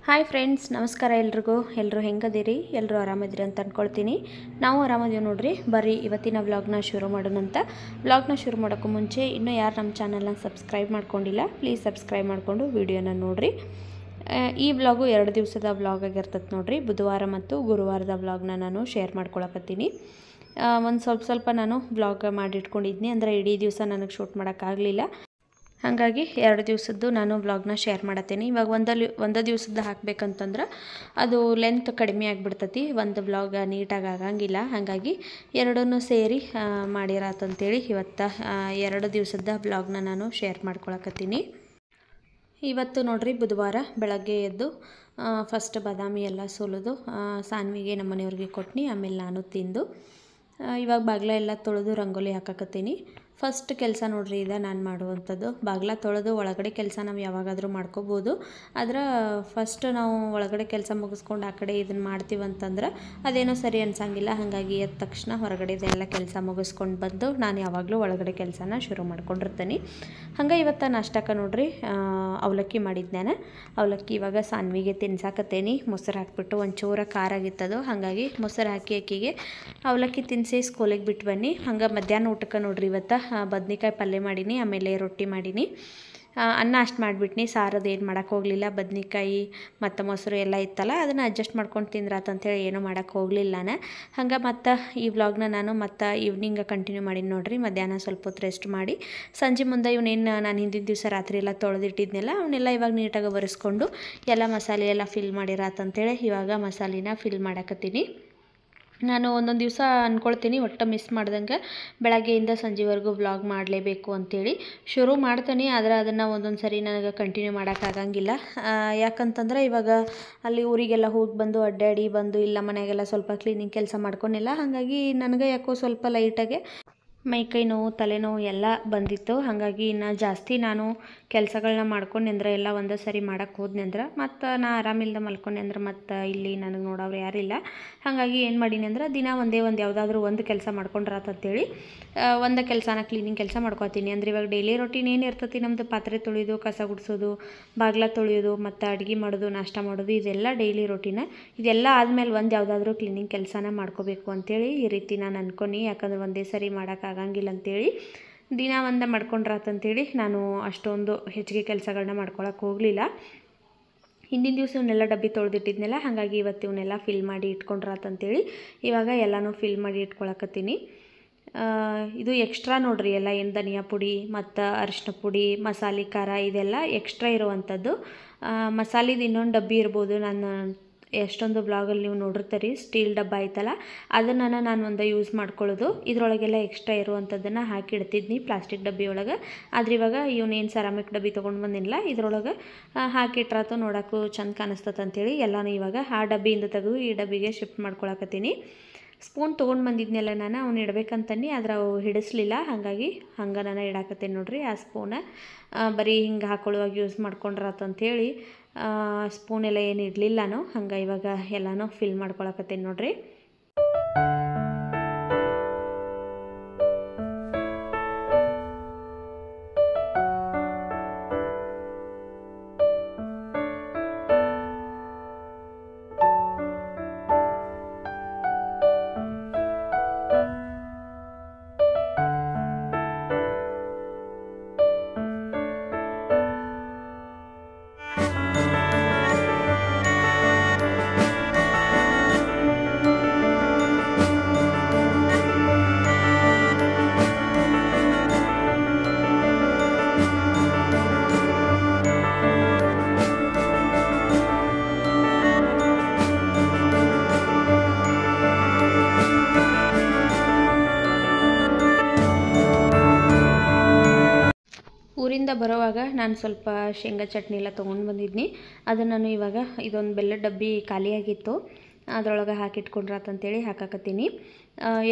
Hi friends, ನಮಸ್ಕಾರ ಎಲ್ಲರೂ ಹೆಂಗದಿರಿ? ಎಲ್ಲರೂ ಆರಾಮದಿರಿ ಅಂತ ಅಂದ್ಕೊಳ್ತೀನಿ. ನಾವು ಆರಾಮದೀವಿ ನೋಡ್ರಿ. ಬರ್ರಿ ಇವತ್ತಿನ ವ್ಲಾಗ್ನ ಶುರು ಮಾಡೋಣಂತ. ವ್ಲಾಗ್ನ ಶುರು ಮಾಡೋಕ್ಕೂ ಮುಂಚೆ ಇನ್ನೂ ಯಾರು ನಮ್ಮ ಚಾನಲ್ನ ಸಬ್ಸ್ಕ್ರೈಬ್ ಮಾಡ್ಕೊಂಡಿಲ್ಲ, ಪ್ಲೀಸ್ ಸಬ್ಸ್ಕ್ರೈಬ್ ಮಾಡಿಕೊಂಡು ವಿಡಿಯೋನ ನೋಡಿರಿ. ಈ ವ್ಲಾಗು 2 ದಿವಸದ ವ್ಲಾಗ್ ಆಗಿರ್ತದೆ ನೋಡ್ರಿ. ಬುಧವಾರ ಮತ್ತು ಗುರುವಾರದ ವ್ಲಾಗ್ನ ನಾನು ಶೇರ್ ಮಾಡ್ಕೊಳಕತ್ತೀನಿ. ಒಂದು ಸ್ವಲ್ಪ ನಾನು ವ್ಲಾಗ್ ಮಾಡಿಟ್ಕೊಂಡಿದ್ನಿ, ಅಂದರೆ ಇಡೀ ದಿವಸ ನನಗೆ ಶೂಟ್ ಮಾಡೋಕ್ಕಾಗಲಿಲ್ಲ. ಹಾಗಾಗಿ 2 ದಿವಸದ್ದು ನಾನು ವ್ಲಾಗ್ನ ಶೇರ್ ಮಾಡತ್ತೀನಿ. ಇವಾಗ ಒಂದು ದಿವಸದ್ದು ಹಾಕಬೇಕಂತಂದ್ರೆ ಅದು ಲೆಂತ್ ಕಡಿಮೆ ಆಗಿಬಿಡ್ತೈತಿ, ಒಂದು ವ್ಲಾಗ್ ನೀಟಾಗಿ ಆಗಂಗಿಲ್ಲ. ಹಾಗಾಗಿ ಎರಡನ್ನೂ ಸೇರಿ ಮಾಡಿರತ್ತಂತೇಳಿ ಇವತ್ತು 2 ದಿವಸದ ವ್ಲಾಗ್ನ ನಾನು ಶೇರ್ ಮಾಡ್ಕೊಳಕತ್ತೀನಿ. ಇವತ್ತು ನೋಡ್ರಿ ಬುಧವಾರ ಬೆಳಗ್ಗೆ ಎದ್ದು ಫಸ್ಟ್ ಬಾದಾಮಿ ಎಲ್ಲ ಸುಲಿದು ಸಾನ್ವಿಗೆ ನಮ್ಮ ಮನೆಯವ್ರಿಗೆ ಕೊಟ್ನಿ. ಆಮೇಲೆ ನಾನು ತಿಂದು ಇವಾಗ ಬಾಗಿಲ ಎಲ್ಲ ತೊಳೆದು ರಂಗೋಲಿ ಹಾಕಕತ್ತೀನಿ. ಫಸ್ಟ್ ಕೆಲಸ ನೋಡ್ರಿ ಇದು ನಾನು ಮಾಡುವಂಥದ್ದು. ಬಾಗಿಲ ತೊಳೆದು ಒಳಗಡೆ ಕೆಲಸ ನಾವು ಯಾವಾಗಾದರೂ ಮಾಡ್ಕೋಬೋದು. ಆದ್ರೆ ಫಸ್ಟ್ ನಾವು ಒಳಗಡೆ ಕೆಲಸ ಮುಗಿಸ್ಕೊಂಡು ಆ ಕಡೆ ಇದನ್ನು ಮಾಡ್ತೀವಂತಂದ್ರೆ ಅದೇನೋ ಸರಿ ಅನ್ಸಂಗಿಲ್ಲ. ಹಾಗಾಗಿ ಎದ್ದ ತಕ್ಷಣ ಹೊರಗಡೆದೆಲ್ಲ ಕೆಲಸ ಮುಗಿಸ್ಕೊಂಡು ಬಂದು ನಾನು ಯಾವಾಗಲೂ ಒಳಗಡೆ ಕೆಲಸನ ಶುರು ಮಾಡ್ಕೊಂಡಿರ್ತೀನಿ. ಹಂಗೆ ಇವತ್ತು ನಾಷ್ಟಕ್ಕೆ ನೋಡ್ರಿ ಅವಲಕ್ಕಿ ಮಾಡಿದ್ದೆ. ಅವಲಕ್ಕಿ ಇವಾಗ ಸಾನ್ವಿಗೆ ತಿನ್ಸಾಕತ್ತೇನಿ. ಮೊಸರು ಹಾಕಿಬಿಟ್ಟು ಒಂಚೂರ ಖಾರ ಆಗಿತ್ತದು, ಹಾಗಾಗಿ ಮೊಸರು ಹಾಕಿ ಅಕ್ಕಿಗೆ ಅವಲಕ್ಕಿ ತಿನ್ನಿಸಿ ಸ್ಕೂಲಿಗೆ ಬಿಟ್ಟು ಬನ್ನಿ. ಹಂಗೆ ಮಧ್ಯಾಹ್ನ ಊಟಕ್ಕೆ ನೋಡ್ರಿ ಇವತ್ತು ಬದ್ನಿಕಾಯಿ ಪಲ್ಯ ಮಾಡೀನಿ, ಆಮೇಲೆ ರೊಟ್ಟಿ ಮಾಡೀನಿ. ಅನ್ನ ಅಷ್ಟು ಮಾಡಿಬಿಟ್ನಿ, ಸಾರದು ಏನು ಮಾಡೋಕ್ಕೆ ಹೋಗಲಿಲ್ಲ. ಬದ್ನಿಕಾಯಿ ಮತ್ತು ಮೊಸರು ಎಲ್ಲ ಇತ್ತಲ್ಲ, ಅದನ್ನು ಅಡ್ಜಸ್ಟ್ ಮಾಡ್ಕೊಂಡು ತಿಂದ್ರಾತಂಥೇಳಿ ಏನೂ ಮಾಡೋಕ್ಕೆ ಹೋಗಲಿಲ್ಲ ನಾನು. ಹಂಗೆ ಮತ್ತು ಈ ವ್ಲಾಗ್ನ ನಾನು ಮತ್ತು ಈವ್ನಿಂಗ್ ಕಂಟಿನ್ಯೂ ಮಾಡೀನಿ ನೋಡ್ರಿ. ಮಧ್ಯಾಹ್ನ ಸ್ವಲ್ಪ ಹೊತ್ತು ರೆಸ್ಟ್ ಮಾಡಿ ಸಂಜೆ ಮುಂದೆ ಇವನೇನು ನಾನು ಹಿಂದಿನ ದಿವಸ ರಾತ್ರಿ ಎಲ್ಲ ತೊಳೆದಿಟ್ಟಿದ್ನೆಲ್ಲ ಅವನ್ನೆಲ್ಲ ಇವಾಗ ನೀಟಾಗಿ ಒರೆಸ್ಕೊಂಡು ಎಲ್ಲ ಮಸಾಲೆ ಎಲ್ಲ ಫಿಲ್ ಮಾಡಿರಾತಂಥೇಳಿ ಇವಾಗ ಮಸಾಲಿನ ಫಿಲ್ ಮಾಡಕತ್ತೀನಿ. ನಾನು ಒಂದೊಂದು ದಿವಸ ಅಂದ್ಕೊಳ್ತೀನಿ ಒಟ್ಟು ಮಿಸ್ ಮಾಡ್ದಂಗೆ ಬೆಳಗ್ಗೆಯಿಂದ ಸಂಜೆವರೆಗೂ ವ್ಲಾಗ್ ಮಾಡಲೇಬೇಕು ಅಂಥೇಳಿ ಶುರು ಮಾಡ್ತೀನಿ. ಆದರೆ ಅದನ್ನು ಒಂದೊಂದು ಸರಿ ನನಗೆ ಕಂಟಿನ್ಯೂ ಮಾಡೋಕ್ಕಾಗಂಗಿಲ್ಲ. ಯಾಕಂತಂದ್ರೆ ಇವಾಗ ಅಲ್ಲಿ ಊರಿಗೆಲ್ಲ ಹೋಗಿ ಬಂದು ಅಡ್ಡಾಡಿ ಬಂದು ಇಲ್ಲ ಮನೆಯಾಗೆಲ್ಲ ಸ್ವಲ್ಪ ಕ್ಲೀನಿಂಗ್ ಕೆಲಸ ಮಾಡ್ಕೊಂಡಿಲ್ಲ. ಹಾಗಾಗಿ ನನಗೆ ಯಾಕೋ ಸ್ವಲ್ಪ ಲೈಟಾಗೆ ಮೈಕೈ ನೋವು ತಲೆನೋವು ಎಲ್ಲ ಬಂದಿತ್ತು. ಹಾಗಾಗಿ ಇನ್ನು ಜಾಸ್ತಿ ನಾನು ಕೆಲಸಗಳನ್ನ ಮಾಡ್ಕೊಂಡೆ ಅಂದ್ರೆ ಎಲ್ಲ ಒಂದೇ ಸರಿ ಮಾಡೋಕ್ಕೆ ಹೋದ್ನೆ ಅಂದ್ರೆ ಮತ್ತು ನಾ ಆರಾಮಿಲ್ಲದೆ ಮಲ್ಕೊಂಡೆ ಅಂದ್ರೆ ಮತ್ತು ಇಲ್ಲಿ ನನಗೆ ನೋಡೋರು ಯಾರಿಲ್ಲ. ಹಾಗಾಗಿ ಏನು ಮಾಡೀನಿ ಅಂದ್ರೆ ದಿನ ಒಂದು ಯಾವುದಾದ್ರೂ ಒಂದು ಕೆಲಸ ಮಾಡ್ಕೊಂಡ್ರಾತಂತೇಳಿ ಒಂದು ಕೆಲಸನ ಕ್ಲೀನಿಂಗ್ ಕೆಲಸ ಮಾಡ್ಕೊತೀನಿ. ಅಂದ್ರೆ ಇವಾಗ ಡೈಲಿ ರೊಟೀನ್ ಏನು ಇರ್ತೈತಿ ನಮ್ಮದು, ಪಾತ್ರೆ ತೊಳೆಯೋದು, ಕಸ ಗುಡಿಸೋದು, ಬಾಗಿಲ ತೊಳೆಯೋದು ಮತ್ತು ಅಡುಗೆ ಮಾಡೋದು, ನಾಷ್ಟ ಮಾಡೋದು, ಇದೆಲ್ಲ ಡೈಲಿ ರೊಟೀನ. ಇದೆಲ್ಲ ಆದಮೇಲೆ ಒಂದು ಯಾವುದಾದ್ರೂ ಕ್ಲೀನಿಂಗ್ ಕೆಲಸನ ಮಾಡ್ಕೋಬೇಕು ಅಂಥೇಳಿ ಈ ರೀತಿ ನಾನು ಅನ್ಕೊನಿ. ಯಾಕಂದ್ರೆ ಒಂದೇ ಸರಿ ಮಾಡೋಕ್ಕಾಗಂಗಿಲ್ಲ ಅಂಥೇಳಿ ದಿನ ಒಂದೇ ಮಾಡ್ಕೊಂಡ್ರಾತಂತೇಳಿ ನಾನು ಅಷ್ಟೊಂದು ಹೆಚ್ಚಿಗೆ ಕೆಲಸಗಳನ್ನ ಮಾಡ್ಕೊಳಕ್ಕೆ ಹೋಗಲಿಲ್ಲ. ಹಿಂದಿನ ದಿವಸ ಇವನ್ನೆಲ್ಲ ಡಬ್ಬಿ ತೊಳೆದಿಟ್ಟಿದ್ನೆಲ್ಲ, ಹಾಗಾಗಿ ಇವತ್ತು ಇವನ್ನೆಲ್ಲ ಫಿಲ್ ಮಾಡಿ ಇಟ್ಕೊಂಡ್ರಾತಂತೇಳಿ ಇವಾಗ ಎಲ್ಲನೂ ಫಿಲ್ ಮಾಡಿ ಇಟ್ಕೊಳಕತ್ತೀನಿ. ಇದು ಎಕ್ಸ್ಟ್ರಾ ನೋಡ್ರಿ, ಎಲ್ಲ ಏನು ಧನಿಯಾ ಪುಡಿ ಮತ್ತು ಅರಿಶಿನ ಪುಡಿ, ಮಸಾಲೆ, ಖಾರ ಇದೆಲ್ಲ ಎಕ್ಸ್ಟ್ರಾ ಇರುವಂಥದ್ದು. ಮಸಾಲೆದು ಇನ್ನೊಂದು ಡಬ್ಬಿ ಇರ್ಬೋದು, ನಾನು ಎಷ್ಟೊಂದು ಬ್ಲಾಗಲ್ಲಿ ನೀವು ನೋಡಿರ್ತೀರಿ, ಸ್ಟೀಲ್ ಡಬ್ಬ ಐತಲ್ಲ ಅದನ್ನು ನಾನು ಒಂದು ಯೂಸ್ ಮಾಡ್ಕೊಳ್ಳೋದು. ಇದರೊಳಗೆಲ್ಲ ಎಕ್ಸ್ಟ್ರಾ ಇರುವಂಥದ್ದನ್ನು ಹಾಕಿಡ್ತಿದ್ನಿ ಪ್ಲಾಸ್ಟಿಕ್ ಡಬ್ಬಿ ಒಳಗೆ. ಆದರೆ ಇವಾಗ ಇವನೇನು ಸೆರಾಮಿಕ್ ಡಬ್ಬಿ ತೊಗೊಂಡು ಬಂದಿಲ್ಲ, ಇದರೊಳಗೆ ಹಾಕಿಟ್ರಾತು ನೋಡೋಕ್ಕೂ ಚಂದ ಕಾಣಿಸ್ತದೆ ಅಂಥೇಳಿ ಎಲ್ಲನೂ ಇವಾಗ ಆ ಡಬ್ಬಿಯಿಂದ ತೆಗೆದು ಈ ಡಬ್ಬಿಗೆ ಶಿಫ್ಟ್ ಮಾಡ್ಕೊಳಕತ್ತೀನಿ. ಸ್ಪೂನ್ ತೊಗೊಂಡು ಬಂದಿದ್ನೆಲ್ಲ ನಾನು ಅವ್ನು ಇಡಬೇಕಂತನಿ, ಆದರೆ ಅವು ಹಿಡಿಸ್ಲಿಲ್ಲ. ಹಾಗಾಗಿ ಹಂಗೆ ನಾನು ಇಡಾಕತ್ತೇನೆ ನೋಡ್ರಿ. ಆ ಸ್ಪೂನ ಬರೀ ಹಿಂಗೆ ಹಾಕೊಳ್ಳುವಾಗ ಯೂಸ್ ಮಾಡ್ಕೊಂಡ್ರಾತಂಥೇಳಿ ಸ್ಪೂನ್ ಎಲ್ಲ ಏನು ಇಡಲಿಲ್ಲ ನಾನು. ಹಂಗೆ ಇವಾಗ ಎಲ್ಲನೂ ಫಿಲ್ ಮಾಡ್ಕೊಳಕತ್ತೇನೆ ನೋಡ್ರಿ. ಊರಿಂದ ಬರೋವಾಗ ನಾನು ಸ್ವಲ್ಪ ಶೇಂಗಾ ಚಟ್ನಿ ಎಲ್ಲ ತೊಗೊಂಡು ಬಂದಿದ್ನಿ. ಅದನ್ನು ನಾನು ಇವಾಗ ಇದೊಂದು ಬೆಲ್ಲದ ಡಬ್ಬಿ ಖಾಲಿಯಾಗಿತ್ತು, ಅದರೊಳಗೆ ಹಾಕಿಟ್ಕೊಂಡ್ರಾತಂತೇಳಿ ಹಾಕಾಕತ್ತೀನಿ.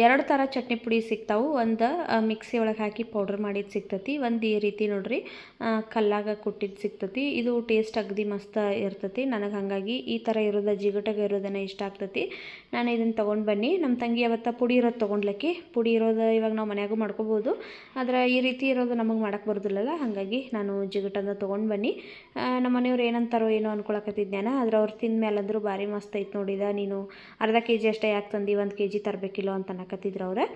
ಎರಡು ಥರ ಚಟ್ನಿ ಪುಡಿ ಸಿಗ್ತಾವೆ. ಒಂದು ಮಿಕ್ಸಿ ಒಳಗೆ ಹಾಕಿ ಪೌಡ್ರ್ ಮಾಡಿದ್ದು ಸಿಗ್ತೈತಿ, ಒಂದು ಈ ರೀತಿ ನೋಡ್ರಿ ಕಲ್ಲಾಗ ಕುಟ್ಟಿದ್ದು ಸಿಗ್ತೈತಿ. ಇದು ಟೇಸ್ಟ್ ಅಗದಿ ಮಸ್ತ್ ಇರ್ತೈತಿ. ನನಗೆ ಹಾಗಾಗಿ ಈ ಥರ ಇರೋದು ಜಿಗಟಾಗ ಇರೋದನ್ನು ಇಷ್ಟ ಆಗ್ತೈತಿ. ನಾನು ಇದನ್ನು ತೊಗೊಂಡು ಬನ್ನಿ. ನಮ್ಮ ತಂಗಿ ಅವತ್ತು ಪುಡಿ ಇರೋದು ತೊಗೊಂಡ್ಲಕ್ಕಿ. ಪುಡಿ ಇರೋದು ಇವಾಗ ನಾವು ಮನ್ಯಾಗೂ ಮಾಡ್ಕೋಬೋದು, ಆದರೆ ಈ ರೀತಿ ಇರೋದು ನಮಗೆ ಮಾಡೋಕ್ಕೆ ಬರೋದಿಲ್ಲಲ್ಲ, ಹಾಗಾಗಿ ನಾನು ಜಿಗಟಂದ ತೊಗೊಂಡು ಬನ್ನಿ. ನಮ್ಮ ಮನೆಯವ್ರು ಏನಂತಾರೋ ಏನೋ ಅನ್ಕೊಳಕತ್ತಿದ್ನ್ಯಾನ, ಆದ್ರೆ ಅವ್ರು ತಿಂದ ಮೇಲಂದ್ರೂ ಭಾರಿ ಮಸ್ತ್ ಐತೆ ನೋಡಿದ, ನೀನು ಅರ್ಧ kg ಅಷ್ಟೇ ಯಾಕೆ ತಂದು 1 kg ತರಬೇಕಿಲ್ಲ ಅಂತ ಅನ್ನಕತ್ತಿದ್ರು ಅವ್ರೆ.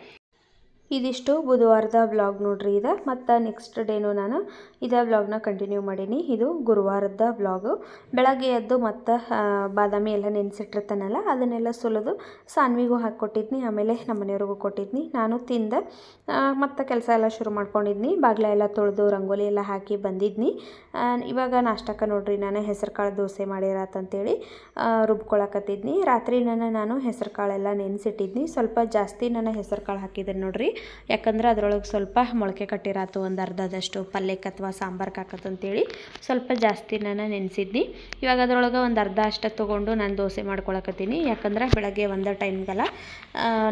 ಇದಿಷ್ಟು ಬುಧವಾರದ ವ್ಲಾಗ್ ನೋಡ್ರಿ ಇದು. ಮತ್ತು ನೆಕ್ಸ್ಟ್ ಡೇನು ನಾನು ಇದೇ ವ್ಲಾಗ್ನ ಕಂಟಿನ್ಯೂ ಮಾಡೀನಿ. ಇದು ಗುರುವಾರದ ವ್ಲಾಗು. ಬೆಳಗ್ಗೆ ಎದ್ದು ಮತ್ತು ಬಾದಾಮಿ ಎಲ್ಲ ನೆನೆಸಿಟ್ಟಿರ್ತಾನಲ್ಲ ಅದನ್ನೆಲ್ಲ ಸುಲಿದು ಸಾನ್ವಿಗೂ ಹಾಕ್ಕೊಟ್ಟಿದ್ನಿ, ಆಮೇಲೆ ನಮ್ಮ ಮನೆಯವ್ರಿಗೂ ಕೊಟ್ಟಿದ್ನಿ. ನಾನು ತಿಂದೆ ಮತ್ತು ಕೆಲಸ ಎಲ್ಲ ಶುರು ಮಾಡ್ಕೊಂಡಿದ್ನಿ. ಬಾಗಿಲ ಎಲ್ಲ ತೊಳೆದು ರಂಗೋಲಿ ಎಲ್ಲ ಹಾಕಿ ಬಂದಿದ್ನಿ. ಇವಾಗ ನಾಷ್ಟಕ್ಕೆ ನೋಡ್ರಿ ನಾನು ಹೆಸರು ಕಾಳು ದೋಸೆ ಮಾಡಿರತ್ತಂತೇಳಿ ರುಬ್ಕೊಳಕತ್ತಿದ್ನಿ. ರಾತ್ರಿ ನಾನು ಹೆಸರು ಕಾಳೆಲ್ಲ ನೆನೆಸಿಟ್ಟಿದ್ನಿ. ಸ್ವಲ್ಪ ಜಾಸ್ತಿ ನಾನು ಹೆಸರು ಕಾಳು ಹಾಕಿದ್ದೆ ನೋಡ್ರಿ, ಯಾಕಂದ್ರೆ ಅದರೊಳಗೆ ಸ್ವಲ್ಪ ಮೊಳಕೆ ಕಟ್ಟಿರಾತು, ಒಂದು ಅರ್ಧದಷ್ಟು ಪಲ್ಯಕ್ಕೆ ಅಥವಾ ಸಾಂಬಾರ್ಗೆ ಹಾಕತ್ತಂತೇಳಿ ಸ್ವಲ್ಪ ಜಾಸ್ತಿ ನಾನು ನೆನೆಸಿದ್ನಿ. ಇವಾಗ ಅದರೊಳಗೆ ಒಂದು ಅರ್ಧ ಅಷ್ಟು ತೊಗೊಂಡು ನಾನು ದೋಸೆ ಮಾಡ್ಕೊಳಕತ್ತೀನಿ. ಯಾಕಂದ್ರೆ ಬೆಳಗ್ಗೆ ಒಂದು ಟೈಮ್ಗೆಲ್ಲ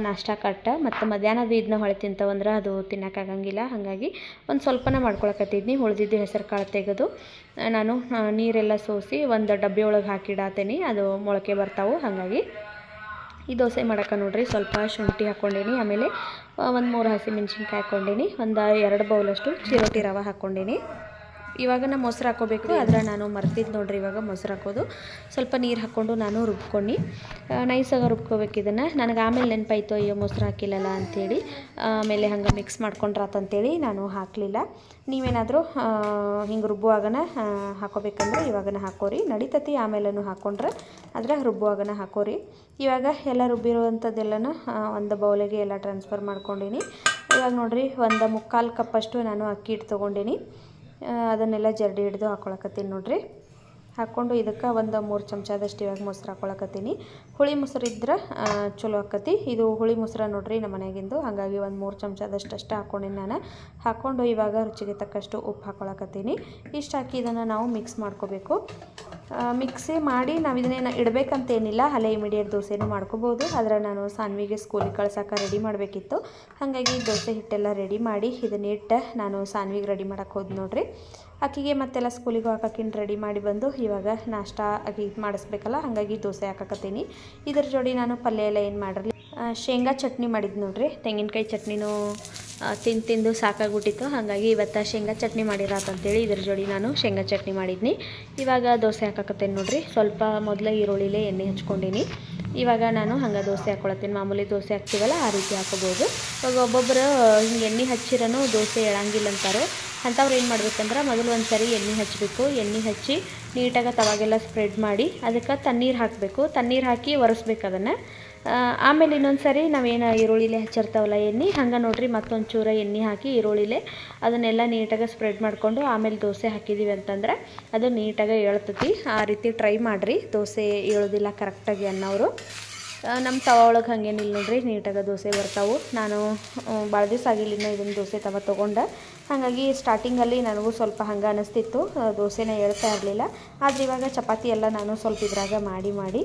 ನಾಷ್ಟ ಕಟ್ಟ ಮತ್ತು ಮಧ್ಯಾಹ್ನದ ಇದನ್ನ ಹೊಳೆ ತಿಂತವಂದ್ರೆ ಅದು ತಿನ್ನೋಕ್ಕಾಗಂಗಿಲ್ಲ, ಹಾಗಾಗಿ ಒಂದು ಸ್ವಲ್ಪನೇ ಮಾಡ್ಕೊಳಕತ್ತಿದ್ನಿ. ಉಳಿದಿದ್ದು ಹೆಸರು ಕಾಳು ತೆಗೆದು ನಾನು ನೀರೆಲ್ಲ ಸೋಸಿ ಒಂದು ಡಬ್ಬಿ ಒಳಗೆ ಹಾಕಿಡಾತೀನಿ, ಅದು ಮೊಳಕೆ ಬರ್ತಾವೆ. ಹಾಗಾಗಿ ಈ ದೋಸೆ ಮಾಡೋಕೆ ನೋಡ್ರಿ ಸ್ವಲ್ಪ ಶುಂಠಿ ಹಾಕ್ಕೊಂಡೀನಿ, ಆಮೇಲೆ ಒಂದು 3 ಹಸಿಮೆಣ್ಸಿನ್ಕಾಯಿ ಹಾಕ್ಕೊಂಡೀನಿ, ಒಂದು 2 ಬೌಲಷ್ಟು ಚಿರೋಟಿ ರವೆ ಹಾಕ್ಕೊಂಡೀನಿ. ಇವಾಗ ನಾನು ಮೊಸರು ಹಾಕ್ಕೋಬೇಕು, ಆದರೆ ನಾನು ಮರ್ತಿದ್ದು ನೋಡ್ರಿ ಇವಾಗ ಮೊಸರು ಹಾಕೋದು. ಸ್ವಲ್ಪ ನೀರು ಹಾಕ್ಕೊಂಡು ನಾನು ರುಬ್ಕೊಂಡು ನೈಸಾಗಿ ರುಬ್ಕೋಬೇಕು ಇದನ್ನು. ನನಗೆ ಆಮೇಲೆ ನೆನಪಾಯ್ತು ಅಯ್ಯೋ ಮೊಸರು ಹಾಕಿಲ್ಲಲ್ಲ ಅಂಥೇಳಿ, ಆಮೇಲೆ ಹಂಗೆ ಮಿಕ್ಸ್ ಮಾಡ್ಕೊಂಡ್ರಾತಂತೇಳಿ ನಾನು ಹಾಕಲಿಲ್ಲ. ನೀವೇನಾದರೂ ಹಿಂಗೆ ರುಬ್ಬುವಾಗನ ಹಾಕೋಬೇಕಂದ್ರೆ ಇವಾಗನ ಹಾಕೋರಿ ನಡಿತತಿ, ಆಮೇಲೂ ಹಾಕ್ಕೊಂಡ್ರೆ ಆದರೆ ರುಬ್ಬುವಾಗನ ಹಾಕೋರಿ. ಇವಾಗ ಎಲ್ಲ ರುಬ್ಬಿರುವಂಥದ್ದೆಲ್ಲನೂ ಒಂದು ಬೌಲಿಗೆ ಎಲ್ಲ ಟ್ರಾನ್ಸ್ಫರ್ ಮಾಡ್ಕೊಂಡೀನಿ. ಇವಾಗ ನೋಡಿರಿ ಒಂದು 3/4 ಕಪ್ಪಷ್ಟು ನಾನು ಅಕ್ಕಿ ಹಿಟ್ಟು ತೊಗೊಂಡೀನಿ. ಅದನ್ನೆಲ್ಲ ಜರಡಿ ಹಿಡ್ದು ಹಾಕ್ಕೊಳಕತ್ತೀನಿ ನೋಡ್ರಿ. ಹಾಕ್ಕೊಂಡು ಇದಕ್ಕೆ ಒಂದು 3 ಚಮಚದಷ್ಟು ಇವಾಗ ಮೊಸರು ಹಾಕ್ಕೊಳಕತ್ತೀನಿ. ಹುಳಿ ಮೊಸರು ಇದ್ರೆ ಚಲೋ ಆಕತಿ. ಇದು ಹುಳಿ ಮೊಸರು ನೋಡ್ರಿ ನಮ್ಮ ಮನೆಯಾಗಿಂದು, ಹಾಗಾಗಿ ಒಂದು 3 ಚಮಚದಷ್ಟು ಅಷ್ಟೇ ಹಾಕ್ಕೊಂಡೀನಿ ನಾನು. ಹಾಕ್ಕೊಂಡು ಇವಾಗ ರುಚಿಗೆ ತಕ್ಕಷ್ಟು ಉಪ್ಪು ಹಾಕ್ಕೊಳಕತ್ತೀನಿ. ಇಷ್ಟು ಹಾಕಿ ಇದನ್ನು ನಾವು ಮಿಕ್ಸ್ ಮಾಡ್ಕೋಬೇಕು. ಮಿಕ್ಸಿ ಮಾಡಿ ನಾವು ಇದನ್ನೇನು ಇಡಬೇಕಂತೇನಿಲ್ಲ, ಅಲ್ಲೇ ಇಮಿಡಿಯೇಟ್ ದೋಸೆನೂ ಮಾಡ್ಕೋಬೋದು. ಆದರೆ ನಾನು ಸಾನ್ವಿಗೆ ಸ್ಕೂಲಿಗೆ ಕಳ್ಸೋಕೆ ರೆಡಿ ಮಾಡಬೇಕಿತ್ತು, ಹಾಗಾಗಿ ದೋಸೆ ಹಿಟ್ಟೆಲ್ಲ ರೆಡಿ ಮಾಡಿ ಇದನ್ನ ಇಟ್ಟು ನಾನು ಸಾನ್ವಿಗೆ ರೆಡಿ ಮಾಡೋಕೆ ಹೋದ್ ನೋಡ್ರಿ. ಅಕ್ಕಿಗೆ ಮತ್ತೆಲ್ಲ ಸ್ಕೂಲಿಗೆ ಹಾಕೋಕ್ಕಿಂತ ರೆಡಿ ಮಾಡಿ ಬಂದು ಇವಾಗ ನಾಷ್ಟ ಅಕ್ಕಿ ಮಾಡಿಸ್ಬೇಕಲ್ಲ, ಹಾಗಾಗಿ ದೋಸೆ ಹಾಕಕತ್ತೀನಿ. ಇದ್ರ ಜೋಡಿ ನಾನು ಪಲ್ಯ ಎಲ್ಲ ಏನು ಮಾಡಿರಲಿ, ಶೇಂಗಾ ಚಟ್ನಿ ಮಾಡಿದ್ದು ನೋಡ್ರಿ. ತೆಂಗಿನಕಾಯಿ ಚಟ್ನಿನೂ ತಿಂದು ಸಾಕಾಗ್ಬಿಟ್ಟಿತ್ತು, ಹಾಗಾಗಿ ಇವತ್ತು ಶೇಂಗಾ ಚಟ್ನಿ ಮಾಡಿರತ್ತಂತೇಳಿ ಇದ್ರ ಜೋಡಿ ನಾನು ಶೇಂಗಾ ಚಟ್ನಿ ಮಾಡಿದ್ನಿ. ಇವಾಗ ದೋಸೆ ಹಾಕಕತ್ತೇನೆ ನೋಡ್ರಿ. ಸ್ವಲ್ಪ ಮೊದಲೇ ಈರುಳ್ಳಿಲೇ ಎಣ್ಣೆ ಹಚ್ಕೊಂಡೀನಿ. ಇವಾಗ ನಾನು ಹಂಗೆ ದೋಸೆ ಹಾಕ್ಕೊಳತ್ತೀನಿ. ಮಾಮೂಲಿ ದೋಸೆ ಹಾಕ್ತೀವಲ್ಲ ಆ ರೀತಿ ಹಾಕೋಬೋದು. ಇವಾಗ ಒಬ್ಬೊಬ್ಬರು ಹಿಂಗೆ ಎಣ್ಣೆ ಹಚ್ಚಿರನು ದೋಸೆ ಎಳಂಗಿಲ್ಲ ಅಂತಾರೆ. ಅಂಥವ್ರು ಏನು ಮಾಡ್ಬೇಕಂದ್ರೆ ಮೊದಲು ಒಂದು ಸರಿ ಎಣ್ಣೆ ಹಚ್ಚಬೇಕು. ಎಣ್ಣೆ ಹಚ್ಚಿ ನೀಟಾಗಿ ತವಾಗೆಲ್ಲ ಸ್ಪ್ರೆಡ್ ಮಾಡಿ ಅದಕ್ಕೆ ತಣ್ಣೀರು ಹಾಕಬೇಕು. ತಣ್ಣೀರು ಹಾಕಿ ಒರೆಸ್ಬೇಕು ಅದನ್ನು. ಆಮೇಲೆ ಇನ್ನೊಂದು ಸರಿ ನಾವೇನು ಈರುಳ್ಳಿಲೇ ಹಚ್ಚಿರ್ತಾವಲ್ಲ ಎಣ್ಣೆ, ಹಂಗೆ ನೋಡ್ರಿ ಮತ್ತೊಂದು ಚೂರ ಎಣ್ಣೆ ಹಾಕಿ ಈರುಳ್ಳಿಲೇ ಅದನ್ನೆಲ್ಲ ನೀಟಾಗಿ ಸ್ಪ್ರೆಡ್ ಮಾಡಿಕೊಂಡು ಆಮೇಲೆ ದೋಸೆ ಹಾಕಿದ್ದೀವಿ ಅಂತಂದ್ರೆ ಅದು ನೀಟಾಗಿ ಏಳ್ತತಿ. ಆ ರೀತಿ ಟ್ರೈ ಮಾಡಿರಿ, ದೋಸೆ ಏಳೋದಿಲ್ಲ ಕರೆಕ್ಟಾಗಿ ಅನ್ನೋರು. ನಮ್ಮ ತವ ಒಳಗೆ ಹಾಗೇನಿಲ್ಲ ನೋಡ್ರಿ, ನೀಟಾಗಿ ದೋಸೆ ಬರ್ತಾವೆ. ನಾನು ಭಾಳ ದಿವಸ ಆಗಿಲ್ಲ ಇದನ್ನು ದೋಸೆ ತವ ತೊಗೊಂಡೆ, ಹಾಗಾಗಿ ಸ್ಟಾರ್ಟಿಂಗಲ್ಲಿ ನನಗೂ ಸ್ವಲ್ಪ ಹಂಗೆ ಅನ್ನಿಸ್ತಿತ್ತು, ದೋಸೆನ ಹೇಳ್ತಾ ಇರಲಿಲ್ಲ. ಆದರೆ ಇವಾಗ ಚಪಾತಿ ಎಲ್ಲ ನಾನು ಸ್ವಲ್ಪ ಇದ್ರಾಗ ಮಾಡಿ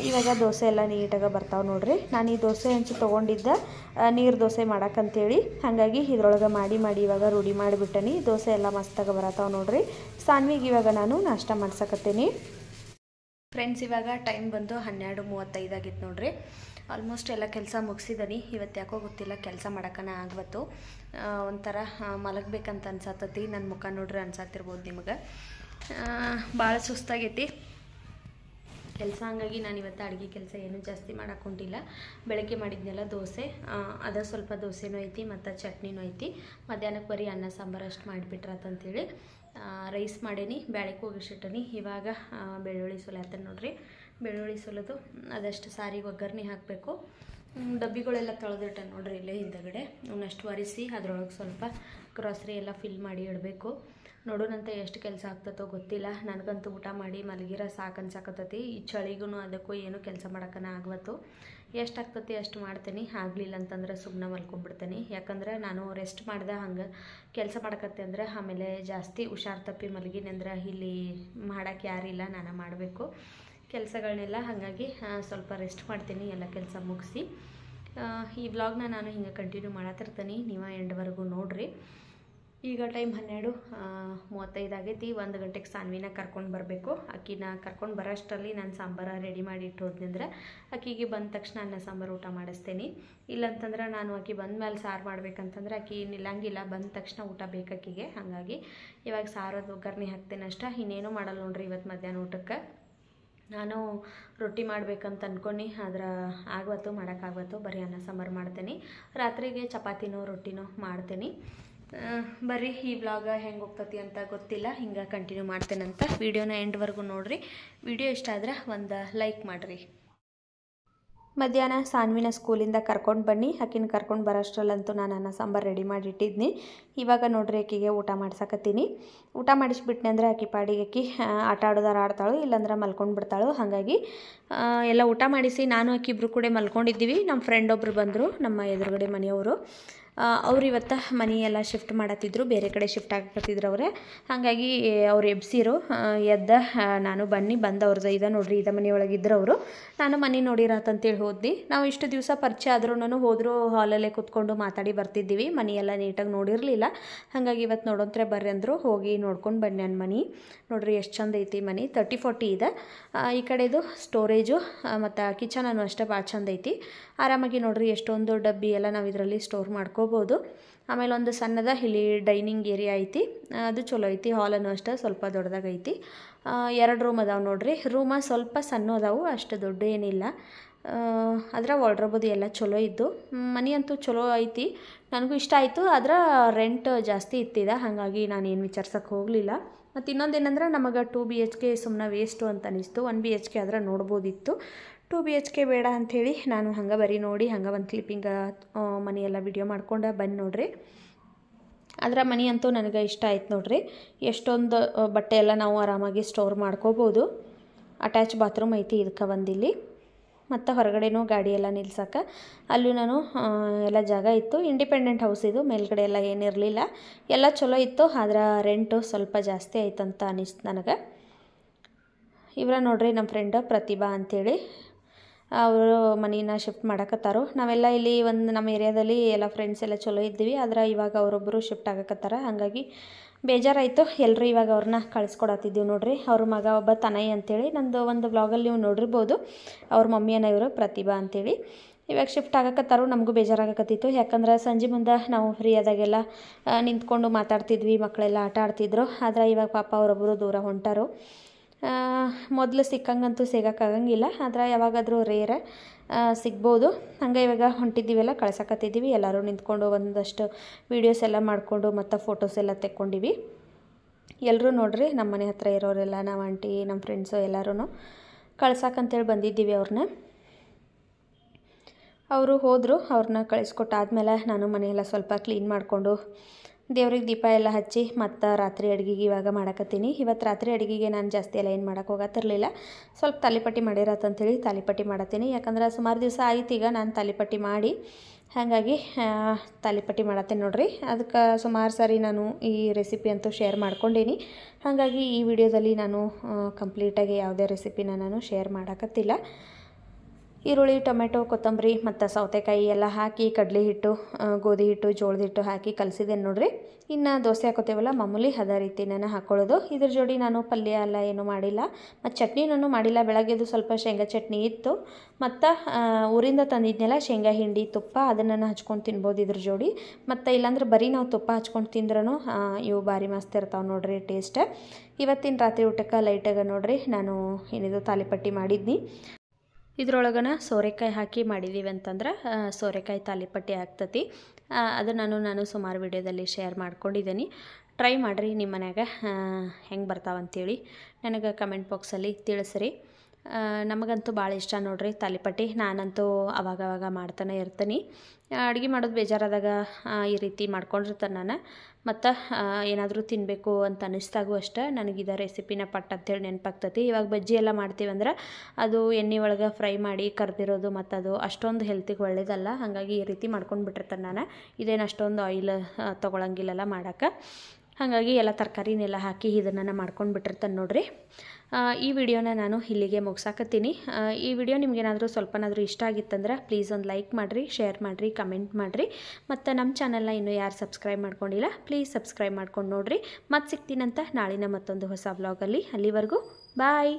ಇವಾಗ ದೋಸೆ ಎಲ್ಲ ನೀಟಾಗಿ ಬರ್ತಾವೆ ನೋಡ್ರಿ. ನಾನು ಈ ದೋಸೆ ಹಂಚು ತೊಗೊಂಡಿದ್ದೆ ನೀರು ದೋಸೆ ಮಾಡೋಕ್ಕಂತೇಳಿ, ಹಾಗಾಗಿ ಇದ್ರೊಳಗೆ ಮಾಡಿ ಇವಾಗ ರೂಢಿ ಮಾಡಿಬಿಟ್ಟನಿ. ದೋಸೆ ಎಲ್ಲ ಮಸ್ತಾಗಿ ಬರತ್ತಾವೆ ನೋಡ್ರಿ. ಸಾನ್ವಿಗೆ ಇವಾಗ ನಾನು ನಾಷ್ಟ ಮಾಡ್ಸಕತ್ತೀನಿ. ಫ್ರೆಂಡ್ಸ್, ಇವಾಗ ಟೈಮ್ ಬಂದು 12:35 ಆಗಿತ್ತು ನೋಡ್ರಿ. ಆಲ್ಮೋಸ್ಟ್ ಎಲ್ಲ ಕೆಲಸ ಮುಗಿಸಿದನಿ. ಇವತ್ತು ಯಾಕೋ ಗೊತ್ತಿಲ್ಲ ಕೆಲಸ ಮಾಡೋಕ್ಕನ ಆಗ್ಬತ್ತು. ಒಂಥರ ಮಲಗಬೇಕಂತ ಅನ್ಸತ್ತತಿ. ನನ್ನ ಮುಖ ನೋಡ್ರಿ ಅನ್ಸತ್ತಿರ್ಬೋದು ನಿಮಗೆ. ಭಾಳ ಸುಸ್ತಾಗೈತಿ ಕೆಲಸ, ಹಂಗಾಗಿ ನಾನು ಇವತ್ತು ಅಡುಗೆ ಕೆಲಸ ಏನೂ ಜಾಸ್ತಿ ಮಾಡೋಕ್ಕೊಂಡಿಲ್ಲ. ಬೆಳಗ್ಗೆ ಮಾಡಿದ್ನೆಲ್ಲ ದೋಸೆ, ಅದ ಸ್ವಲ್ಪ ದೋಸೆನೂ ಐತಿ ಮತ್ತು ಚಟ್ನಿನೂ ಐತಿ. ಮಧ್ಯಾಹ್ನಕ್ಕೆ ಬರೀ ಅನ್ನ ಸಾಂಬಾರು ಅಷ್ಟು ಮಾಡಿಬಿಟ್ರಾತಂತೇಳಿ ರೈಸ್ ಮಾಡೀನಿ, ಬ್ಯಾಳಿಗೆ ಹೋಗಿಸಿಟ್ಟನಿ. ಇವಾಗ ಬೆಳ್ಳುಳ್ಳಿ ಸುಲಿಯತ್ತೇನೆ ನೋಡ್ರಿ. ಬೆಳ್ಳುಳ್ಳಿ ಸುಲಿದು ಅದಷ್ಟು ಸಾರಿಗೆ ಒಗ್ಗರಣೆ ಹಾಕಬೇಕು. ಡಬ್ಬಿಗಳೆಲ್ಲ ತೊಳೆದಿಟ್ಟೆ ನೋಡ್ರಿ ಇಲ್ಲೇ ಹಿಂದಗಡೆ. ಅವನ್ನಷ್ಟು ಒರೆಸಿ ಅದರೊಳಗೆ ಸ್ವಲ್ಪ ಗ್ರಾಸರಿ ಎಲ್ಲ ಫಿಲ್ ಮಾಡಿ ಇಡಬೇಕು. ನೋಡೋಣಂತ ಎಷ್ಟು ಕೆಲಸ ಆಗ್ತತೋ ಗೊತ್ತಿಲ್ಲ. ನನಗಂತೂ ಊಟ ಮಾಡಿ ಮಲಗಿರ ಸಾಕು ಅನ್ಸಕತ್ತತಿ. ಈ ಚಳಿಗೂ ಅದಕ್ಕೂ ಏನೂ ಕೆಲಸ ಮಾಡೋಕ್ಕನ ಆಗ್ಬತ್ತು. ಎಷ್ಟು ಆಗ್ತತಿ ಅಷ್ಟು ಮಾಡ್ತೀನಿ, ಆಗಲಿಲ್ಲ ಅಂತಂದ್ರೆ ಸುಮ್ಮನೆ ಮಲ್ಕೊಂಡ್ಬಿಡ್ತೀನಿ. ಯಾಕಂದ್ರೆ ನಾನು ರೆಸ್ಟ್ ಮಾಡ್ದೆ ಹಂಗೆ ಕೆಲಸ ಮಾಡಕತ್ತೆ ಅಂದ್ರೆ ಆಮೇಲೆ ಜಾಸ್ತಿ ಹುಷಾರು ತಪ್ಪಿ ಮಲಗಿನಿ ಅಂದ್ರೆ ಇಲ್ಲಿ ಮಾಡೋಕ್ಕೆ ಯಾರಿಲ್ಲ, ನಾನು ಮಾಡಬೇಕು ಕೆಲಸಗಳನ್ನೆಲ್ಲ. ಹಾಗಾಗಿ ಸ್ವಲ್ಪ ರೆಸ್ಟ್ ಮಾಡ್ತೀನಿ ಎಲ್ಲ ಕೆಲಸ ಮುಗಿಸಿ. ಈ ವ್ಲಾಗ್ನ ನಾನು ಹಿಂಗೆ ಕಂಟಿನ್ಯೂ ಮಾಡತ್ತಿರ್ತೀನಿ, ನೀವು ಎಂಡ್ವರೆಗೂ ನೋಡಿರಿ. ಈಗ ಟೈಮ್ 12:35 ಆಗೈತಿ. 1 ಗಂಟೆಗೆ ಸಾನ್ವಿನ ಕರ್ಕೊಂಡು ಬರಬೇಕು. ಆಕಿನ ಕರ್ಕೊಂಡು ಬರೋಷ್ಟರಲ್ಲಿ ನಾನು ಸಾಂಬಾರು ರೆಡಿ ಮಾಡಿ ಇಟ್ಟು ಹೋದ್ನಂದ್ರೆ ಆಕಿಗೆ ಬಂದ ತಕ್ಷಣ ಅನ್ನ ಸಾಂಬಾರು ಊಟ ಮಾಡಿಸ್ತೀನಿ. ಇಲ್ಲಂತಂದ್ರೆ ನಾನು ಆಕಿ ಬಂದ ಮೇಲೆ ಸಾರು ಮಾಡ್ಬೇಕಂತಂದ್ರೆ ಆಕಿ ನಿಲ್ಲಂಗಿಲ್ಲ, ಬಂದ ತಕ್ಷಣ ಊಟ ಬೇಕು ಆಕಿಗೆ. ಹಾಗಾಗಿ ಇವಾಗ ಸಾರೋದು ಒಗ್ಗರಣೆ ಹಾಕ್ತೇನೆ ಅಷ್ಟೇ, ಇನ್ನೇನು ಮಾಡಲ್ಲ ನೋಡ್ರಿ. ಇವತ್ತು ಮಧ್ಯಾಹ್ನ ಊಟಕ್ಕೆ ನಾನು ರೊಟ್ಟಿ ಮಾಡ್ಬೇಕಂತ ಅಂದ್ಕೊಂಡು ಆದ್ರೆ ಆಗ್ವತ್ತು ಮಾಡೋಕ್ಕಾಗ್ವತ್ತು, ಬರೀ ಅನ್ನ ಸಾಂಬಾರು ಮಾಡ್ತೀನಿ. ರಾತ್ರಿಗೆ ಚಪಾತಿನೋ ರೊಟ್ಟಿನೋ ಮಾಡ್ತೀನಿ. ಬರ್ರಿ ಈ ವ್ಲಾಗ ಹೆಂಗೆ ಹೋಗ್ತತಿ ಅಂತ ಗೊತ್ತಿಲ್ಲ, ಹಿಂಗೆ ಕಂಟಿನ್ಯೂ ಮಾಡ್ತೇನಂತ. ವಿಡಿಯೋನ ಎಂಡ್ವರೆಗೂ ನೋಡಿರಿ. ವಿಡಿಯೋ ಇಷ್ಟ ಆದ್ರೆ ಒಂದು ಲೈಕ್ ಮಾಡಿರಿ. ಮಧ್ಯಾಹ್ನ ಸಾನ್ವಿನ ಸ್ಕೂಲಿಂದ ಕರ್ಕೊಂಡು ಬನ್ನಿ. ಆಕಿನ ಕರ್ಕೊಂಡು ಬರೋಷ್ಟರಲ್ಲಂತೂ ನಾನು ಅನ್ನ ಸಾಂಬಾರು ರೆಡಿ ಮಾಡಿಟ್ಟಿದ್ನಿ. ಇವಾಗ ನೋಡ್ರಿ ಆಕಿಗೆ ಊಟ ಮಾಡ್ಸಕತ್ತೀನಿ. ಊಟ ಮಾಡಿಸ್ಬಿಟ್ನೆ ಅಂದರೆ ಆಕಿ ಪಾಡಿಗೆ ಆಕಿ ಆಟ ಆಡೋದಾರ ಆಡ್ತಾಳು, ಇಲ್ಲಾಂದ್ರೆ ಮಲ್ಕೊಂಡು ಬಿಡ್ತಾಳು. ಹಾಗಾಗಿ ಎಲ್ಲ ಊಟ ಮಾಡಿಸಿ ನಾನು ಆಕಿ ಇಬ್ಬರು ಕೂಡ ಮಲ್ಕೊಂಡಿದ್ದೀವಿ. ನಮ್ಮ ಫ್ರೆಂಡ್ ಒಬ್ಬರು ಬಂದರು, ನಮ್ಮ ಎದುರುಗಡೆ ಮನೆಯವರು. ಅವ್ರು ಇವತ್ತು ಮನೆ ಎಲ್ಲ ಶಿಫ್ಟ್ ಮಾಡತ್ತಿದ್ರು, ಬೇರೆ ಕಡೆ ಶಿಫ್ಟ್ ಆಗತ್ತಿದ್ರು ಅವರೇ. ಹಾಗಾಗಿ ಅವ್ರು ಎಬ್ಸಿರು. ಎದ್ದ ನಾನು ಬಂದವ್ರದ್ದು ಇದೆ ನೋಡ್ರಿ, ಇದ ಮನೆಯೊಳಗಿದ್ರು ಅವರು. ನಾನು ಮನೆ ನೋಡಿರತ್ತಂತೇಳಿ ಹೋದ್ವಿ. ನಾವು ಇಷ್ಟು ದಿವಸ ಪರಿಚಯ ಆದ್ರೂ ಹೋದರೂ ಹಾಲಲ್ಲೇ ಕೂತ್ಕೊಂಡು ಮಾತಾಡಿ ಬರ್ತಿದ್ದೀವಿ. ಮನೆಯೆಲ್ಲ ನೀಟಾಗಿ ನೋಡಿರಲಿಲ್ಲ. ಹಾಗಾಗಿ ಇವತ್ತು ನೋಡೋಂತ್ರೆ ಬರ್ರಿ ಅಂದರು. ಹೋಗಿ ನೋಡ್ಕೊಂಡು ಬನ್ನಿ ನನ್ನ ಮನೆ. ನೋಡ್ರಿ ಎಷ್ಟು ಚಂದ ಐತಿ ಮನೆ. 30-40 ಇದೆ. ಈ ಕಡೆದು ಸ್ಟೋರೇಜು ಮತ್ತು ಕಿಚನೂ ಅಷ್ಟೇ ಭಾಳ ಚಂದ ಐತಿ. ಆರಾಮಾಗಿ ನೋಡ್ರಿ ಎಷ್ಟೊಂದು ಡಬ್ಬಿ ಎಲ್ಲ ನಾವು ಇದರಲ್ಲಿ ಸ್ಟೋರ್ ಮಾಡ್ಕೋಬೋದು. ಆಮೇಲೆ ಒಂದು ಸಣ್ಣದ ಇಲ್ಲಿ ಡೈನಿಂಗ್ ಏರಿಯಾ ಐತಿ, ಅದು ಚಲೋ ಐತಿ. ಹಾಲನ್ನು ಅಷ್ಟೇ ಸ್ವಲ್ಪ ದೊಡ್ಡದಾಗೈತಿ. 2 ರೂಮ್ ಅದಾವೆ ನೋಡ್ರಿ. ರೂಮ ಸ್ವಲ್ಪ ಸಣ್ಣ ಅದಾವು, ಅಷ್ಟು ದೊಡ್ಡ ಏನಿಲ್ಲ. ಅದರ ವಾರ್ಡ್ರೋಬದು ಎಲ್ಲ ಚಲೋ ಇದ್ದು. ಮನೆ ಅಂತೂ ಚಲೋ ಐತಿ, ನನಗೂ ಇಷ್ಟ ಆಯಿತು. ಆದ್ರೆ ರೆಂಟ್ ಜಾಸ್ತಿ ಇತ್ತಿದೆ, ಹಾಗಾಗಿ ನಾನೇನು ವಿಚಾರ್ಸೋಕ್ಕೆ ಹೋಗಲಿಲ್ಲ. ಮತ್ತು ಇನ್ನೊಂದೇನೆಂದ್ರೆ ನಮಗೆ 2 BHK ಸುಮ್ಮನೆ ವೇಸ್ಟು ಅಂತ ಅನಿಸ್ತು. 1 BHK ಆದ್ರೆ ನೋಡ್ಬೋದಿತ್ತು. 2 BHK ಬೇಡ ಅಂಥೇಳಿ ನಾನು ಹಂಗೆ ಬರೀ ನೋಡಿ ಹಂಗೆ ಒಂದು ಕ್ಲಿಪ್ಪಿಂಗ್ ಮನೆಯೆಲ್ಲ ವಿಡಿಯೋ ಮಾಡ್ಕೊಂಡು ಬಂದು ನೋಡ್ರಿ. ಅದರ ಮನೆ ಅಂತೂ ನನಗೆ ಇಷ್ಟ ಆಯ್ತು ನೋಡ್ರಿ. ಎಷ್ಟೊಂದು ಬಟ್ಟೆ ಎಲ್ಲ ನಾವು ಆರಾಮಾಗಿ ಸ್ಟೋರ್ ಮಾಡ್ಕೋಬೋದು. ಅಟ್ಯಾಚ್ ಬಾತ್ರೂಮ್ ಐತಿ ಇದಕ್ಕೆ ಒಂದಿಲ್ಲಿ. ಮತ್ತು ಹೊರಗಡೆನೂ ಗಾಡಿ ಎಲ್ಲ ನಿಲ್ಸಕ್ಕೆ ಅಲ್ಲೂ ನಾನು ಎಲ್ಲ ಜಾಗ ಇತ್ತು. ಇಂಡಿಪೆಂಡೆಂಟ್ ಹೌಸ್ ಇದು, ಮೇಲ್ಗಡೆ ಎಲ್ಲ ಏನಿರಲಿಲ್ಲ, ಎಲ್ಲ ಚಲೋ ಇತ್ತು. ಆದ್ರೆ ರೆಂಟು ಸ್ವಲ್ಪ ಜಾಸ್ತಿ ಆಯ್ತಂತ ಅನಿಸ್ತು ನನಗೆ. ಇವರ ನೋಡ್ರಿ ನಮ್ಮ ಫ್ರೆಂಡ್ ಪ್ರತಿಭಾ ಅಂಥೇಳಿ, ಅವರು ಮನೇನ ಶಿಫ್ಟ್ ಮಾಡಕತ್ತಾರೋ. ನಾವೆಲ್ಲ ಇಲ್ಲಿ ನಮ್ಮ ಏರಿಯಾದಲ್ಲಿ ಎಲ್ಲ ಫ್ರೆಂಡ್ಸ್ ಎಲ್ಲ ಚಲೋ ಇದ್ದೀವಿ. ಆದ್ರೆ ಇವಾಗ ಅವರೊಬ್ಬರು ಶಿಫ್ಟ್ ಆಗಕತ್ತಾರ, ಹಾಗಾಗಿ ಬೇಜಾರಾಯಿತು. ಎಲ್ಲರೂ ಇವಾಗ ಅವ್ರನ್ನ ಕಳಿಸ್ಕೊಡತ್ತಿದ್ದೀವಿ ನೋಡ್ರಿ. ಅವ್ರ ಮಗ ಒಬ್ಬ ತನಯ್ ಅಂಥೇಳಿ, ನಂದು ಒಂದು ವ್ಲಾಗಲ್ಲಿ ನೀವು ನೋಡಿರ್ಬೋದು. ಅವ್ರ ಮಮ್ಮಿಯನ್ನ ಇವರು ಪ್ರತಿಭಾ ಅಂಥೇಳಿ. ಇವಾಗ ಶಿಫ್ಟ್ ಆಗಕತ್ತಾರು. ನಮಗೂ ಬೇಜಾರಾಗಕತ್ತಿತ್ತು, ಯಾಕಂದ್ರೆ ಸಂಜೆ ಮುಂದೆ ನಾವು ಫ್ರೀ ಆದಾಗೆಲ್ಲ ನಿಂತ್ಕೊಂಡು ಮಾತಾಡ್ತಿದ್ವಿ, ಮಕ್ಕಳೆಲ್ಲ ಆಟ ಆಡ್ತಿದ್ರು. ಆದರೆ ಇವಾಗ ಪಾಪ ಅವರೊಬ್ಬರು ದೂರ ಹೊಂಟಾರು. ಮೊದಲು ಸಿಕ್ಕಂಗಂತೂ ಸಿಗೋಕ್ಕಾಗಂಗಿಲ್ಲ, ಆದರೆ ಯಾವಾಗಾದರೂ ರೇರ ಸಿಗ್ಬೋದು. ಹಂಗೆ ಇವಾಗ ಹೊಂಟಿದ್ದೀವೆಲ್ಲ ಕಳ್ಸಕತ್ತಿದ್ದೀವಿ. ಎಲ್ಲರೂ ನಿಂತ್ಕೊಂಡು ಒಂದಷ್ಟು ವೀಡಿಯೋಸ್ ಎಲ್ಲ ಮಾಡಿಕೊಂಡು ಮತ್ತು ಫೋಟೋಸ್ ಎಲ್ಲ ತೆಕ್ಕೊಂಡಿವಿ. ಎಲ್ಲರೂ ನೋಡ್ರಿ ನಮ್ಮ ಮನೆ ಹತ್ರ ಇರೋರೆಲ್ಲ, ನಮ್ಮ ಆಂಟಿ, ನಮ್ಮ ಫ್ರೆಂಡ್ಸು ಎಲ್ಲರೂ ಕಳ್ಸಕ್ಕಂತೇಳಿ ಬಂದಿದ್ದೀವಿ ಅವ್ರನ್ನ. ಅವರು ಹೋದರು. ಅವ್ರನ್ನ ಕಳಿಸ್ಕೊಟ್ಟಾದ್ಮೇಲೆ ನಾನು ಮನೆಯೆಲ್ಲ ಸ್ವಲ್ಪ ಕ್ಲೀನ್ ಮಾಡಿಕೊಂಡು ದೇವ್ರಿಗೆ ದೀಪ ಎಲ್ಲ ಹಚ್ಚಿ ಮತ್ತು ರಾತ್ರಿ ಅಡುಗೆಗೆ ಇವಾಗ ಮಾಡಕತ್ತೀನಿ. ಇವತ್ತು ರಾತ್ರಿ ಅಡುಗೆಗೆ ನಾನು ಜಾಸ್ತಿ ಎಲ್ಲ ಏನು ಮಾಡೋಕ್ಕೆ ಹೋಗತ್ತಿರಲಿಲ್ಲ. ಸ್ವಲ್ಪ ತಾಲಿಪಟ್ಟಿ ಮಾಡಿರತ್ತಂಥೇಳಿ ತಾಲಿಪಟ್ಟಿ ಮಾಡತ್ತೀನಿ. ಯಾಕಂದ್ರೆ ಸುಮಾರು ದಿವಸ ಆಯ್ತು ಈಗ ನಾನು ತಾಲಿಪಟ್ಟಿ ಮಾಡಿ, ಹಾಗಾಗಿ ತಾಲಿಪಟ್ಟಿ ಮಾಡತ್ತೇನೆ ನೋಡ್ರಿ. ಅದಕ್ಕೆ ಸುಮಾರು ಸಾರಿ ನಾನು ಈ ರೆಸಿಪಿ ಅಂತೂ ಶೇರ್ ಮಾಡ್ಕೊಂಡೀನಿ. ಹಾಗಾಗಿ ಈ ವಿಡಿಯೋದಲ್ಲಿ ನಾನು ಕಂಪ್ಲೀಟಾಗಿ ಯಾವುದೇ ರೆಸಿಪಿನ ನಾನು ಶೇರ್ ಮಾಡೋಕತ್ತಿಲ್ಲ. ಈರುಳ್ಳಿ, ಟೊಮೆಟೊ, ಕೊತ್ತಂಬರಿ ಮತ್ತು ಸೌತೆಕಾಯಿ ಎಲ್ಲ ಹಾಕಿ ಕಡಲೆ ಹಿಟ್ಟು, ಗೋಧಿ ಹಿಟ್ಟು, ಜೋಳದ ಹಿಟ್ಟು ಹಾಕಿ ಕಲಸಿದ್ದೇನೆ ನೋಡ್ರಿ. ಇನ್ನು ದೋಸೆ ಹಾಕೋತೇವಲ್ಲ ಮಾಮೂಲಿ ಅದೇ ರೀತಿ ನಾನು ಹಾಕ್ಕೊಳ್ಳೋದು. ಇದ್ರ ಜೋಡಿ ನಾನು ಪಲ್ಯ ಎಲ್ಲ ಏನೂ ಮಾಡಿಲ್ಲ, ಮತ್ತು ಚಟ್ನಿ ನಾನು ಮಾಡಿಲ್ಲ. ಬೆಳಗ್ಗೆದು ಸ್ವಲ್ಪ ಶೇಂಗಾ ಚಟ್ನಿ ಇತ್ತು, ಮತ್ತು ಊರಿಂದ ತಂದಿದ್ನೆಲ್ಲ ಶೇಂಗಾ ಹಿಂಡಿ, ತುಪ್ಪ, ಅದನ್ನು ಹಚ್ಕೊಂಡು ತಿನ್ಬೋದು ಇದ್ರ ಜೋಡಿ. ಮತ್ತು ಇಲ್ಲಾಂದ್ರೆ ಬರೀ ನಾವು ತುಪ್ಪ ಹಚ್ಕೊಂಡು ತಿಂದ್ರೂ ಇವು ಭಾರಿ ಮಸ್ತ್ ಇರ್ತಾವೆ ನೋಡ್ರಿ ಟೇಸ್ಟ್. ಇವತ್ತಿನ ರಾತ್ರಿ ಊಟಕ್ಕೆ ಲೈಟಾಗ ನೋಡ್ರಿ ನಾನು ಏನಿದು ತಾಲಿಪಟ್ಟಿ ಮಾಡಿದ್ನಿ. ಇದ್ರೊಳಗನ ಸೋರೆಕಾಯಿ ಹಾಕಿ ಮಾಡಿದ್ದೀವಿ ಅಂತಂದ್ರೆ ಸೋರೆಕಾಯಿ ತಾಲಿಪಟ್ಟಿ ಆಗ್ತತಿ. ಅದು ನಾನು ಸುಮಾರು ವಿಡಿಯೋದಲ್ಲಿ ಶೇರ್ ಮಾಡ್ಕೊಂಡಿದ್ದೀನಿ. ಟ್ರೈ ಮಾಡಿರಿ ನಿಮ್ಮ ಮನ್ಯಾಗ ಹೆಂಗೆ ಬರ್ತಾವಂತೇಳಿ ನನಗೆ ಕಮೆಂಟ್ ಬಾಕ್ಸಲ್ಲಿ ತಿಳಿಸ್ರಿ. ನಮಗಂತೂ ಭಾಳ ಇಷ್ಟ ನೋಡ್ರಿ ತಾಲಿಪಟ್ಟಿ. ನಾನಂತೂ ಅವಾಗವಾಗ ಮಾಡ್ತಾನೆ ಇರ್ತೀನಿ. ಅಡುಗೆ ಮಾಡೋದು ಬೇಜಾರಾದಾಗ ಈ ರೀತಿ ಮಾಡ್ಕೊಂಡಿರ್ತಾನೆ ನಾನು. ಮತ್ತು ಏನಾದರೂ ತಿನ್ನಬೇಕು ಅಂತ ಅನ್ನಿಸ್ದಾಗೂ ಅಷ್ಟೇ ನನಗಿದ ರೆಸಿಪಿನ ಪಟ್ ಅಂತೇಳಿ ನೆನಪಾಗ್ತತಿ. ಇವಾಗ ಬಜ್ಜಿ ಎಲ್ಲ ಮಾಡ್ತೀವಂದ್ರೆ ಅದು ಎಣ್ಣೆ ಒಳಗೆ ಫ್ರೈ ಮಾಡಿ ಕರ್ದಿರೋದು, ಮತ್ತು ಅದು ಅಷ್ಟೊಂದು ಹೆಲ್ತಿಗೆ ಒಳ್ಳೇದಲ್ಲ. ಹಾಗಾಗಿ ಈ ರೀತಿ ಮಾಡ್ಕೊಂಡು ಬಿಟ್ಟಿರ್ತಾನೆ ನಾನು. ಇದೇನು ಅಷ್ಟೊಂದು ಆಯಿಲ್ ತೊಗೊಳಂಗಿಲ್ಲಲ್ಲ ಮಾಡೋಕ್ಕೆ. ಹಾಗಾಗಿ ಎಲ್ಲ ತರಕಾರಿನೆಲ್ಲ ಹಾಕಿ ಇದನ್ನು ಮಾಡ್ಕೊಂಡು ಬಿಟ್ಟಿರ್ತಾನೆ ನೋಡಿರಿ. ಈ ವಿಡಿಯೋನ ನಾನು ಇಲ್ಲಿಗೆ ಮುಗಿಸಾಕತ್ತೀನಿ. ಈ ವಿಡಿಯೋ ನಿಮಗೇನಾದರೂ ಸ್ವಲ್ಪನಾದರೂ ಇಷ್ಟ ಆಗಿತ್ತಂದ್ರೆ ಪ್ಲೀಸ್ ಒಂದು ಲೈಕ್ ಮಾಡಿರಿ, ಶೇರ್ ಮಾಡಿರಿ, ಕಮೆಂಟ್ ಮಾಡಿರಿ. ಮತ್ತು ನಮ್ಮ ಚಾನಲ್ನ ಇನ್ನೂ ಯಾರು ಸಬ್ಸ್ಕ್ರೈಬ್ ಮಾಡ್ಕೊಂಡಿಲ್ಲ ಪ್ಲೀಸ್ ಸಬ್ಸ್ಕ್ರೈಬ್ ಮಾಡ್ಕೊಂಡು ನೋಡಿರಿ. ಮತ್ತೆ ಸಿಗ್ತೀನಂತ ನಾಳಿನ ಮತ್ತೊಂದು ಹೊಸ ವ್ಲಾಗಲ್ಲಿ. ಅಲ್ಲಿವರೆಗೂ ಬಾಯ್.